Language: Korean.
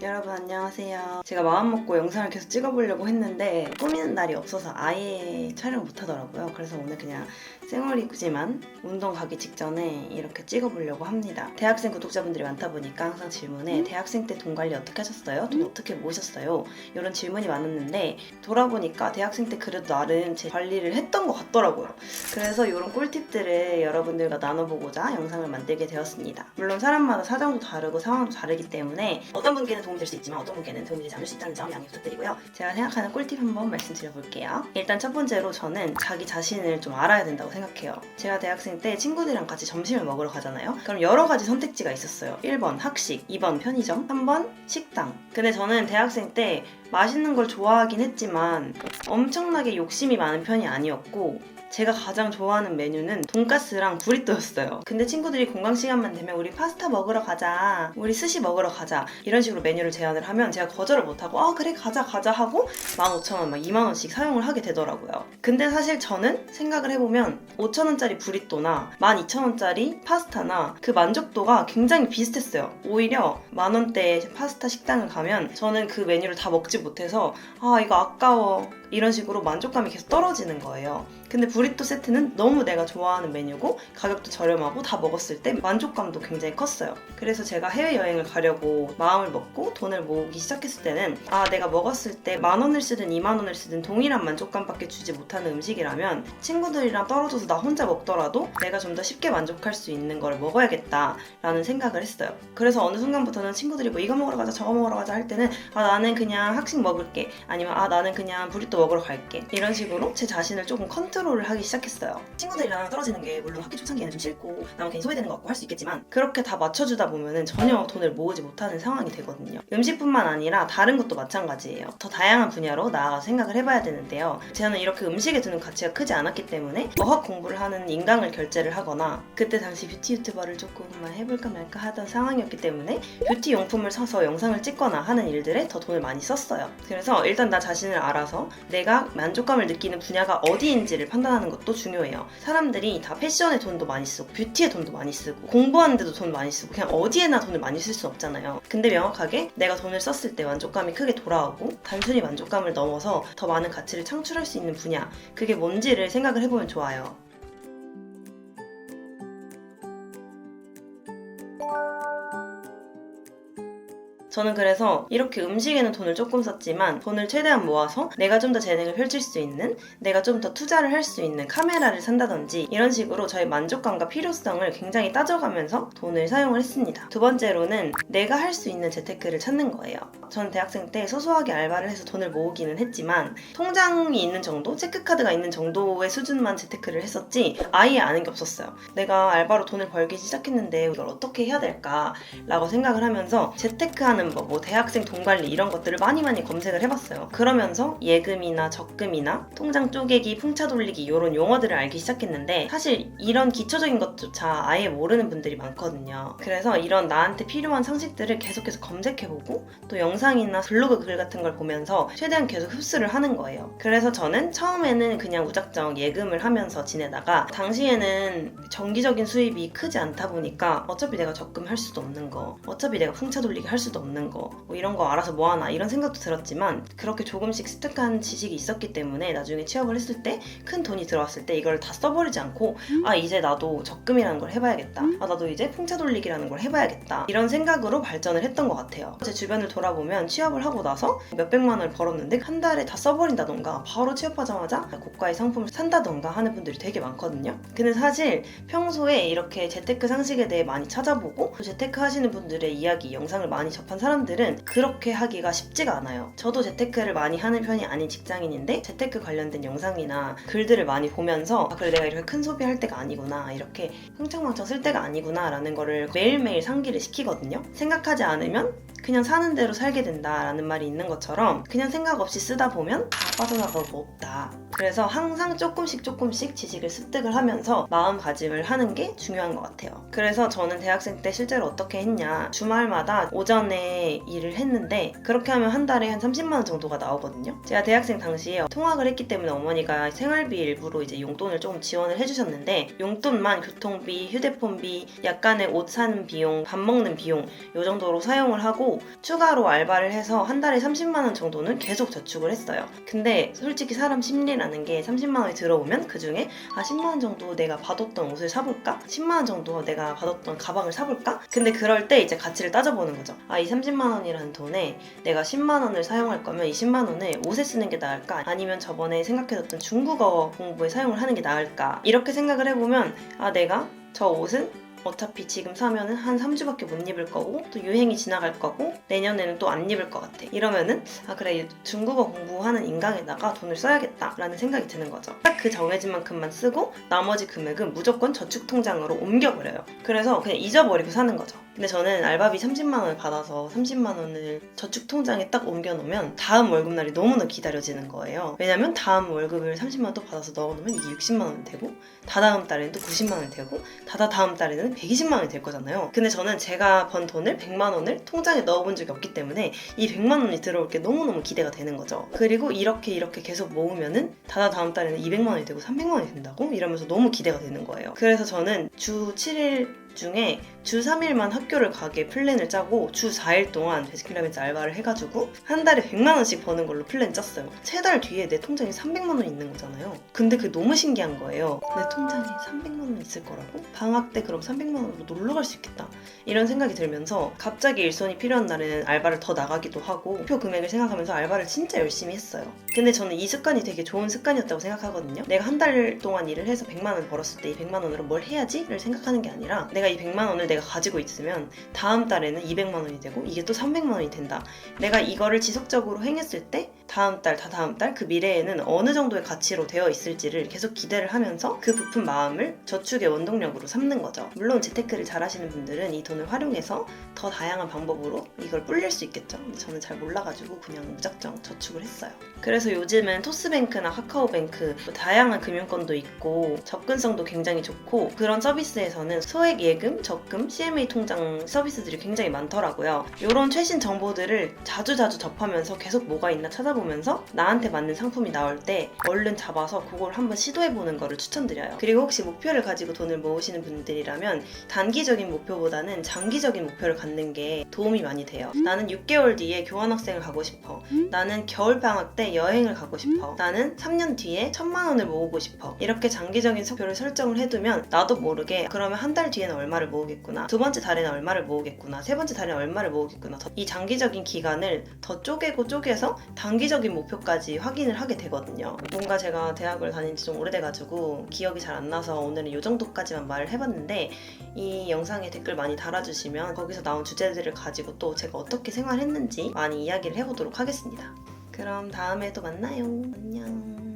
여러분 안녕하세요. 제가 마음먹고 영상을 계속 찍어보려고 했는데 꾸미는 날이 없어서 아예 촬영을 못하더라고요. 그래서 오늘 그냥 쌩얼이지만 운동 가기 직전에 이렇게 찍어보려고 합니다. 대학생 구독자분들이 많다 보니까 항상 질문에 대학생 때 돈 관리 어떻게 하셨어요? 돈 어떻게 모으셨어요? 이런 질문이 많았는데 돌아보니까 대학생 때 그래도 나름 제 관리를 했던 것 같더라고요. 그래서 이런 꿀팁들을 여러분들과 나눠보고자 영상을 만들게 되었습니다. 물론 사람마다 사정도 다르고 상황도 다르기 때문에 어떤 분께는 도움이 될 수 있지만 어떤 분께는 도움이 되지 않을 수 있다는 점 양해 부탁드리고요. 제가 생각하는 꿀팁 한번 말씀드려볼게요. 일단 첫 번째로 저는 자기 자신을 좀 알아야 된다고 생각해요. 제가 대학생 때 친구들이랑 같이 점심을 먹으러 가잖아요. 그럼 여러 가지 선택지가 있었어요. 1번 학식, 2번 편의점, 3번 식당. 근데 저는 대학생 때 맛있는 걸 좋아하긴 했지만 엄청나게 욕심이 많은 편이 아니었고 제가 가장 좋아하는 메뉴는 돈가스랑 부리또였어요. 근데 친구들이 공강 시간만 되면 우리 파스타 먹으러 가자, 우리 스시 먹으러 가자 이런 식으로 메뉴를 제안을 하면 제가 거절을 못하고 그래 가자 하고 15,000원, 2만원씩 사용을 하게 되더라고요. 근데 사실 저는 생각을 해보면 5,000원짜리 부리또나 12,000원짜리 파스타나 그 만족도가 굉장히 비슷했어요. 오히려 만원대 파스타 식당을 가면 저는 그 메뉴를 다 먹지 못해서 이거 아까워 이런 식으로 만족감이 계속 떨어지는 거예요. 근데 부리또 세트는 너무 내가 좋아하는 메뉴고 가격도 저렴하고 다 먹었을 때 만족감도 굉장히 컸어요. 그래서 제가 해외여행을 가려고 마음을 먹고 돈을 모으기 시작했을 때는 내가 먹었을 때 10,000원을 쓰든 20,000원을 쓰든 동일한 만족감밖에 주지 못하는 음식이라면 친구들이랑 떨어져서 나 혼자 먹더라도 내가 좀 더 쉽게 만족할 수 있는 걸 먹어야겠다라는 생각을 했어요. 그래서 어느 순간부터는 친구들이 뭐 이거 먹으러 가자 저거 먹으러 가자 할 때는 나는 그냥 학식 먹을게, 아니면 나는 그냥 부리또 먹으러 갈게, 이런 식으로 제 자신을 조금 컨트롤을 하기 시작했어요. 친구들이랑 떨어지는 게 물론 학기 초창기에는 좀 싫고 나만 괜히 소외되는 것 같고 할 수 있겠지만 그렇게 다 맞춰주다 보면은 전혀 돈을 모으지 못하는 상황이 되거든요. 음식뿐만 아니라 다른 것도 마찬가지예요. 더 다양한 분야로 나아가서 생각을 해봐야 되는데요. 저는 이렇게 음식에 두는 가치가 크지 않았기 때문에 어학 공부를 하는 인강을 결제를 하거나 그때 당시 뷰티 유튜버를 조금만 해볼까 말까 하던 상황이었기 때문에 뷰티 용품을 사서 영상을 찍거나 하는 일들에 더 돈을 많이 썼어요. 그래서 일단 나 자신을 알아서 내가 만족감을 느끼는 분야가 어디인지를 판단하는 것도 중요해요. 사람들이 다 패션에 돈도 많이 쓰고 뷰티에 돈도 많이 쓰고 공부하는데도 돈 많이 쓰고 그냥 어디에나 돈을 많이 쓸 수 없잖아요. 근데 명확하게 내가 돈을 썼을 때 만족감이 크게 돌아오고 단순히 만족감을 넘어서 더 많은 가치를 창출할 수 있는 분야, 그게 뭔지를 생각을 해보면 좋아요. 저는 그래서 이렇게 음식에는 돈을 조금 썼지만 돈을 최대한 모아서 내가 좀 더 재능을 펼칠 수 있는, 내가 좀 더 투자를 할 수 있는 카메라를 산다든지 이런 식으로 저의 만족감과 필요성을 굉장히 따져가면서 돈을 사용을 했습니다. 두 번째로는 내가 할 수 있는 재테크를 찾는 거예요. 전 대학생 때 소소하게 알바를 해서 돈을 모으기는 했지만 통장이 있는 정도, 체크카드가 있는 정도의 수준만 재테크를 했었지 아예 아는 게 없었어요. 내가 알바로 돈을 벌기 시작했는데 이걸 어떻게 해야 될까 라고 생각을 하면서 재테크하는 뭐 대학생 돈 관리 이런 것들을 많이 검색을 해봤어요. 그러면서 예금이나 적금이나 통장 쪼개기, 풍차 돌리기 이런 용어들을 알기 시작했는데 사실 이런 기초적인 것조차 아예 모르는 분들이 많거든요. 그래서 이런 나한테 필요한 상식들을 계속해서 검색해보고 또 영상이나 블로그 글 같은 걸 보면서 최대한 계속 흡수를 하는 거예요. 그래서 저는 처음에는 그냥 무작정 예금을 하면서 지내다가 당시에는 정기적인 수입이 크지 않다 보니까 어차피 내가 적금할 수도 없는 거, 어차피 내가 풍차 돌리기 할 수도 없는 거, 뭐 이런 거 알아서 뭐하나 이런 생각도 들었지만 그렇게 조금씩 습득한 지식이 있었기 때문에 나중에 취업을 했을 때 큰 돈이 들어왔을 때 이걸 다 써버리지 않고 이제 나도 적금이라는 걸 해봐야겠다, 나도 이제 풍차 돌리기라는 걸 해봐야겠다, 이런 생각으로 발전을 했던 것 같아요. 제 주변을 돌아보면 취업을 하고 나서 몇백만 원을 벌었는데 한 달에 다 써버린다던가 바로 취업하자마자 고가의 상품을 산다던가 하는 분들이 되게 많거든요. 근데 사실 평소에 이렇게 재테크 상식에 대해 많이 찾아보고 또 재테크 하시는 분들의 이야기, 영상을 많이 접한 사람들은 그렇게 하기가 쉽지가 않아요. 저도 재테크를 많이 하는 편이 아닌 직장인인데 재테크 관련된 영상이나 글들을 많이 보면서 그래 내가 이렇게 큰 소비할 때가 아니구나, 이렇게 흥청망청 쓸 때가 아니구나 라는 거를 매일매일 상기를 시키거든요. 생각하지 않으면 그냥 사는 대로 살게 된다라는 말이 있는 것처럼 그냥 생각 없이 쓰다 보면 빠져나갈 거 없다, 그래서 항상 조금씩 지식을 습득을 하면서 마음가짐을 하는 게 중요한 것 같아요. 그래서 저는 대학생 때 실제로 어떻게 했냐, 주말마다 오전에 일을 했는데 그렇게 하면 한 달에 한 30만 원 정도가 나오거든요. 제가 대학생 당시에 통학을 했기 때문에 어머니가 생활비 일부로 이제 용돈을 조금 지원을 해주셨는데 용돈만 교통비, 휴대폰비, 약간의 옷 사는 비용, 밥 먹는 비용 이 정도로 사용을 하고 추가로 알바를 해서 한 달에 30만 원 정도는 계속 저축을 했어요. 근데 솔직히 사람 심리라는 게 30만 원이 들어오면 그 중에 10만 원 정도 내가 받았던 옷을 사볼까? 10만 원 정도 내가 받았던 가방을 사볼까? 근데 그럴 때 이제 가치를 따져보는 거죠. 이 30만 원이라는 돈에 내가 10만 원을 사용할 거면 이 10만 원을 옷에 쓰는 게 나을까? 아니면 저번에 생각해뒀던 중국어 공부에 사용을 하는 게 나을까? 이렇게 생각을 해보면 내가 저 옷은 어차피 지금 사면은 한 3주밖에 못 입을 거고 또 유행이 지나갈 거고 내년에는 또 안 입을 것 같아. 이러면은 그래 중국어 공부하는 인강에다가 돈을 써야겠다 라는 생각이 드는 거죠. 딱 그 정해진 만큼만 쓰고 나머지 금액은 무조건 저축 통장으로 옮겨버려요. 그래서 그냥 잊어버리고 사는 거죠. 근데 저는 알바비 30만 원을 받아서 30만 원을 저축 통장에 딱 옮겨놓으면 다음 월급날이 너무나 기다려지는 거예요. 왜냐면 다음 월급을 30만 원 또 받아서 넣어놓으면 이게 60만 원이 되고 다다음 달에는 또 90만 원이 되고 다다음 달에는 120만 원이 될 거잖아요. 근데 저는 제가 번 돈을 100만 원을 통장에 넣어본 적이 없기 때문에 이 100만 원이 들어올 게 너무너무 기대가 되는 거죠. 그리고 이렇게 계속 모으면은 다다음 달에는 200만 원이 되고 300만 원이 된다고? 이러면서 너무 기대가 되는 거예요. 그래서 저는 주 7일 중에 주 3일만 학교를 가게 플랜을 짜고 주 4일 동안 베스킨라빈스 알바를 해가지고 한 달에 100만 원씩 버는 걸로 플랜 짰어요. 3달 뒤에 내 통장에 300만 원 있는 거잖아요. 근데 그게 너무 신기한 거예요. 내 통장에 300만 원 있을 거라고? 방학 때 그럼 300만 원으로 놀러 갈 수 있겠다. 이런 생각이 들면서 갑자기 일손이 필요한 날에는 알바를 더 나가기도 하고 목표 금액을 생각하면서 알바를 진짜 열심히 했어요. 근데 저는 이 습관이 되게 좋은 습관이었다고 생각하거든요. 내가 한 달 동안 일을 해서 100만 원 벌었을 때 이 100만 원으로 뭘 해야지?를 생각하는 게 아니라 내가 이 100만 원을 내가 가지고 있으면 다음 달에는 200만 원이 되고 이게 또 300만 원이 된다. 내가 이거를 지속적으로 행했을 때 다음 달, 다다음 달 그 미래에는 어느 정도의 가치로 되어 있을지를 계속 기대를 하면서 그 부푼 마음을 저축의 원동력으로 삼는 거죠. 물론 재테크를 잘 하시는 분들은 이 돈을 활용해서 더 다양한 방법으로 이걸 불릴 수 있겠죠. 근데 저는 잘 몰라가지고 그냥 무작정 저축을 했어요. 그래서 요즘은 토스뱅크나 카카오뱅크 다양한 금융권도 있고 접근성도 굉장히 좋고 그런 서비스에서는 소액 예금, 적금, CMA 통장 서비스들이 굉장히 많더라고요. 이런 최신 정보들을 자주 접하면서 계속 뭐가 있나 찾아보면서 나한테 맞는 상품이 나올 때 얼른 잡아서 그걸 한번 시도해보는 거를 추천드려요. 그리고 혹시 목표를 가지고 돈을 모으시는 분들이라면 단기적인 목표보다는 장기적인 목표를 갖는 게 도움이 많이 돼요. 나는 6개월 뒤에 교환학생을 가고 싶어. 나는 겨울방학 때 여행을 가고 싶어. 나는 3년 뒤에 1000만 원을 모으고 싶어. 이렇게 장기적인 목표를 설정을 해두면 나도 모르게 그러면 한 달 뒤에는 얼마를 모으겠구나. 두 번째 달에는 얼마를 모으겠구나. 세 번째 달에는 얼마를 모으겠구나. 이 장기적인 기간을 더 쪼개서 단기적인 목표까지 확인을 하게 되거든요. 뭔가 제가 대학을 다닌 지 좀 오래돼가지고 기억이 잘 안 나서 오늘은 이 정도까지만 말을 해봤는데 이 영상에 댓글 많이 달아주시면 거기서 나온 주제들을 가지고 또 제가 어떻게 생활했는지 많이 이야기를 해보도록 하겠습니다. 그럼 다음에 또 만나요. 안녕.